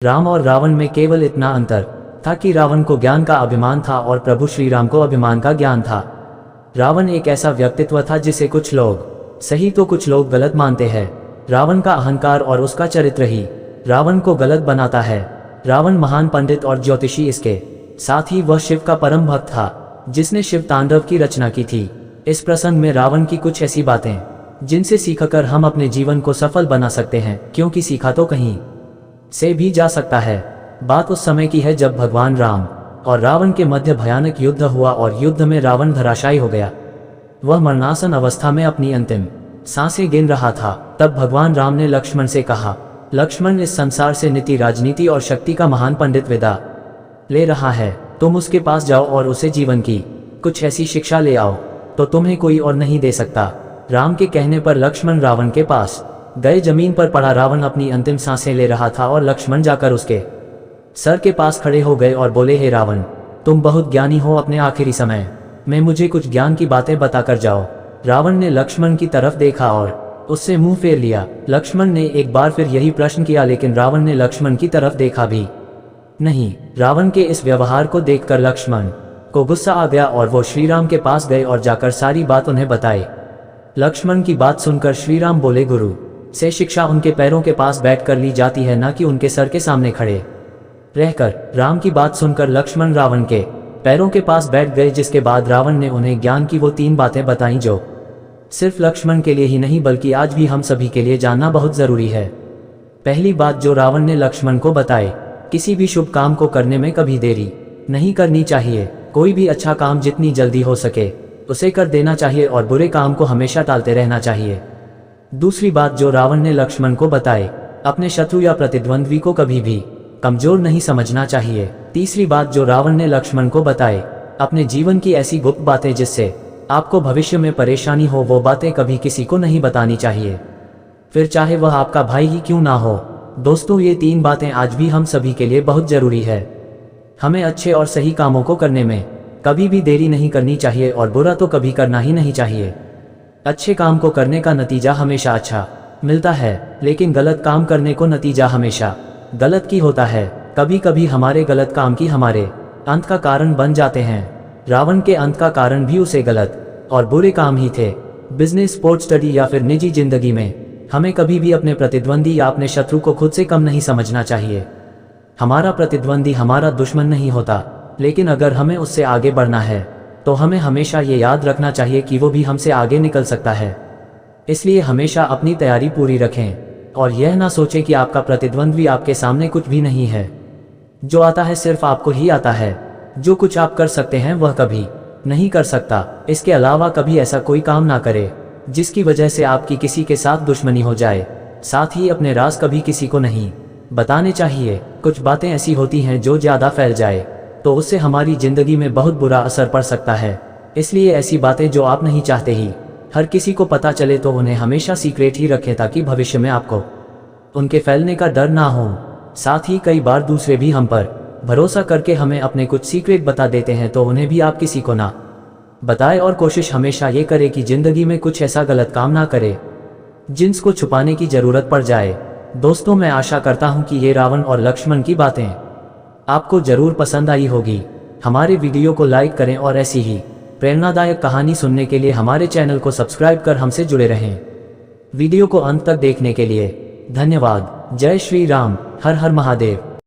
राम और रावण में केवल इतना अंतर था कि रावण को ज्ञान का अभिमान था और प्रभु श्री राम को अभिमान का ज्ञान था। रावण एक ऐसा व्यक्तित्व था जिसे कुछ लोग सही तो कुछ लोग गलत मानते हैं। रावण का अहंकार और उसका चरित्र ही रावण को गलत बनाता है। रावण महान पंडित और ज्योतिषी, इसके साथ ही वह शिव का परम भक्त था जिसने शिव तांडव की रचना की थी। इस प्रसंग में रावण की कुछ ऐसी बातें जिनसे सीखकर हम अपने जीवन को सफल बना सकते हैं, क्योंकि सीखा तो कहीं से भी जा सकता है। बात उस समय की है जब भगवान राम और रावण के मध्य भयानक युद्ध हुआ और युद्ध में रावण धराशायी हो गया। वह मरणासन अवस्था में अपनी अंतिम सांसें गिन रहा था। तब भगवान राम ने लक्ष्मण से कहा, लक्ष्मण, इस संसार से नीति, राजनीति और शक्ति का महान पंडित विदा ले रहा है। तुम उसके पास जाओ और उसे जीवन की कुछ ऐसी शिक्षा ले आओ तो तुम्हें कोई और नहीं दे सकता। राम के कहने पर लक्ष्मण रावण के पास गए। जमीन पर पड़ा रावण अपनी अंतिम सांसें ले रहा था और लक्ष्मण जाकर उसके सर के पास खड़े हो गए और बोले, हे रावण, तुम बहुत ज्ञानी हो, अपने आखिरी समय में मुझे कुछ ज्ञान की बातें बताकर जाओ। रावण ने लक्ष्मण की तरफ देखा और उससे मुंह फेर लिया। लक्ष्मण ने एक बार फिर यही प्रश्न किया, लेकिन रावण ने लक्ष्मण की तरफ देखा भी नहीं। रावण के इस व्यवहार को देखकर लक्ष्मण को गुस्सा आ गया और वो श्रीराम के पास गए और जाकर सारी बात उन्हें बताई। लक्ष्मण की बात सुनकर श्रीराम बोले, गुरु से शिक्षा उनके पैरों के पास बैठकर ली जाती है, ना कि उनके सर के सामने खड़े रहकर। राम की बात सुनकर लक्ष्मण रावण के पैरों के पास बैठ गए, जिसके बाद रावण ने उन्हें ज्ञान की वो 3 बातें बताईं जो सिर्फ लक्ष्मण के लिए ही नहीं बल्कि आज भी हम सभी के लिए जानना बहुत जरूरी है। पहली बात जो रावण ने लक्ष्मण को बताई, किसी भी शुभ काम को करने में कभी देरी नहीं करनी चाहिए। कोई भी अच्छा काम जितनी जल्दी हो सके उसे कर देना चाहिए और बुरे काम को हमेशा टालते रहना चाहिए। दूसरी बात जो रावण ने लक्ष्मण को बताई, अपने शत्रु या प्रतिद्वंद्वी को कभी भी कमजोर नहीं समझना चाहिए। तीसरी बात जो रावण ने लक्ष्मण को बताई, अपने जीवन की ऐसी गुप्त बातें जिससे आपको भविष्य में परेशानी हो, वो बातें कभी किसी को नहीं बतानी चाहिए, फिर चाहे वह आपका भाई ही क्यों ना हो। दोस्तों, ये 3 बातें आज भी हम सभी के लिए बहुत जरूरी है। हमें अच्छे और सही कामों को करने में कभी भी देरी नहीं करनी चाहिए और बुरा तो कभी करना ही नहीं चाहिए। अच्छे काम को करने का नतीजा हमेशा अच्छा मिलता है, लेकिन गलत काम करने को नतीजा हमेशा गलत की होता है। कभी कभी हमारे गलत काम की हमारे अंत का कारण बन जाते हैं। रावण के अंत का कारण भी उसे गलत और बुरे काम ही थे। बिजनेस, स्पोर्ट्स, स्टडी या फिर निजी जिंदगी में हमें कभी भी अपने प्रतिद्वंदी या अपने शत्रु को खुद से कम नहीं समझना चाहिए। हमारा प्रतिद्वंदी हमारा दुश्मन नहीं होता, लेकिन अगर हमें उससे आगे बढ़ना है तो हमें हमेशा ये याद रखना चाहिए कि वो भी हमसे आगे निकल सकता है। इसलिए हमेशा अपनी तैयारी पूरी रखें और यह ना सोचें कि आपका प्रतिद्वंद्वी आपके सामने कुछ भी नहीं है। जो आता है सिर्फ आपको ही आता है। जो कुछ आप कर सकते हैं वह कभी नहीं कर सकता। इसके अलावा कभी ऐसा कोई काम ना करे जिसकी वजह से आपकी किसी के साथ दुश्मनी हो जाए। साथ ही अपने राज कभी किसी को नहीं बताने चाहिए। कुछ बातें ऐसी होती हैं जो ज़्यादा फैल जाए तो उससे हमारी ज़िंदगी में बहुत बुरा असर पड़ सकता है। इसलिए ऐसी बातें जो आप नहीं चाहते ही हर किसी को पता चले तो उन्हें हमेशा सीक्रेट ही रखें, ताकि भविष्य में आपको उनके फैलने का डर ना हो। साथ ही कई बार दूसरे भी हम पर भरोसा करके हमें अपने कुछ सीक्रेट बता देते हैं, तो उन्हें भी आप किसी को ना बताएं और कोशिश हमेशा ये करें कि ज़िंदगी में कुछ ऐसा गलत काम ना करें जिसको छुपाने की ज़रूरत पड़ जाए। दोस्तों, मैं आशा करता हूँ कि ये रावण और लक्ष्मण की बातें आपको ज़रूर पसंद आई होगी। हमारे वीडियो को लाइक करें और ऐसी ही प्रेरणादायक कहानी सुनने के लिए हमारे चैनल को सब्सक्राइब कर हमसे जुड़े रहें। वीडियो को अंत तक देखने के लिए धन्यवाद। जय श्री राम। हर हर महादेव।